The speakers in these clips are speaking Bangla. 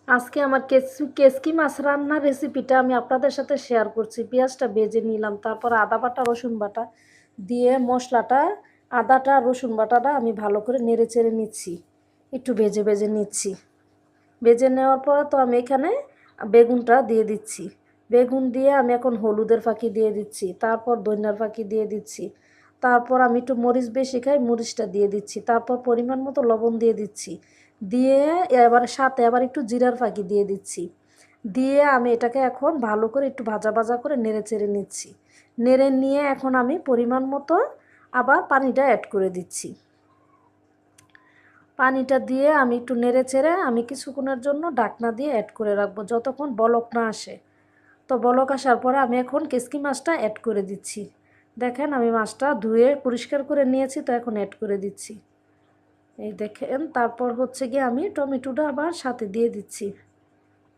আজকে আমার কেসকি মাছ রান্নার রেসিপিটা আমি আপনাদের সাথে শেয়ার করছি। পেঁয়াজটা ভেজে নিলাম, তারপর আদা বাটা রসুন বাটা দিয়ে মশলাটা, আদাটা রসুন বাটাটা আমি ভালো করে নেড়ে চেড়ে নিচ্ছি, একটু ভেজে ভেজে নিচ্ছি। ভেজে নেওয়ার পরে তো আমি এখানে বেগুনটা দিয়ে দিচ্ছি। বেগুন দিয়ে আমি এখন হলুদের ফাঁকি দিয়ে দিচ্ছি, তারপর ধনিয়ার ফাঁকি দিয়ে দিচ্ছি, তারপর আমি একটু মরিচ বেশি খাই, মরিচটা দিয়ে দিচ্ছি, তারপর পরিমাণ মতো লবণ দিয়ে দিচ্ছি, দিয়ে এবার সাথে আবার একটু জিরার ফাঁকি দিয়ে দিচ্ছি। দিয়ে আমি এটাকে এখন ভালো করে একটু ভাজা ভাজা করে নেড়ে চেড়ে নিচ্ছি। নেড়ে নিয়ে এখন আমি পরিমাণ মতো আবার পানিটা অ্যাড করে দিচ্ছি। পানিটা দিয়ে আমি একটু নেড়ে চেড়ে আমি কিছুক্ষণের জন্য ঢাকনা দিয়ে অ্যাড করে রাখবো, যতক্ষণ বলক না আসে। তো বলক আসার পরে আমি এখন কেসকি মাছটা অ্যাড করে দিচ্ছি। দেখেন আমি মাছটা ধুয়ে পরিষ্কার করে নিয়েছি, তো এখন অ্যাড করে দিচ্ছি। এই দেখেন, তারপর হচ্ছে গিয়ে আমি টমেটোটা আবার সাথে দিয়ে দিচ্ছি।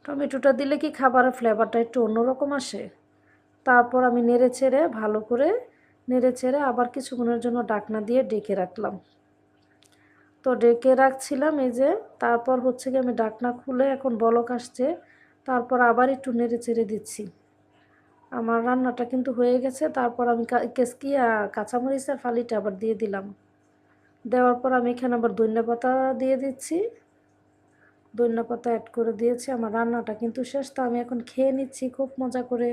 টমেটোটা দিলে কি খাবারের ফ্লেভারটা একটু অন্যরকম আসে। তারপর আমি নেড়ে ছেড়ে ভালো করে নেড়ে ছেড়ে আবার কিছুক্ষণের জন্য ঢাকনা দিয়ে ডেকে রাখলাম। তো ডেকে রাখছিলাম, এই যে তারপর হচ্ছে কি আমি ঢাকনা খুলে এখন বলক আসছে, তারপর আবার একটু নেড়ে চেড়ে দিচ্ছি। আমার রান্নাটা কিন্তু হয়ে গেছে। তারপর আমি কেসকি কাঁচামরিচের ফালিটা আবার দিয়ে দিলাম। দেওয়ার পর আমি এখানে আবার ধনিয়া পাতা দিয়ে দিচ্ছি। ধনিয়া পাতা অ্যাড করে দিয়েছি। আমার রান্নাটা কিন্তু শেষ। তো আমি এখন খেয়ে নিচ্ছি খুব মজা করে।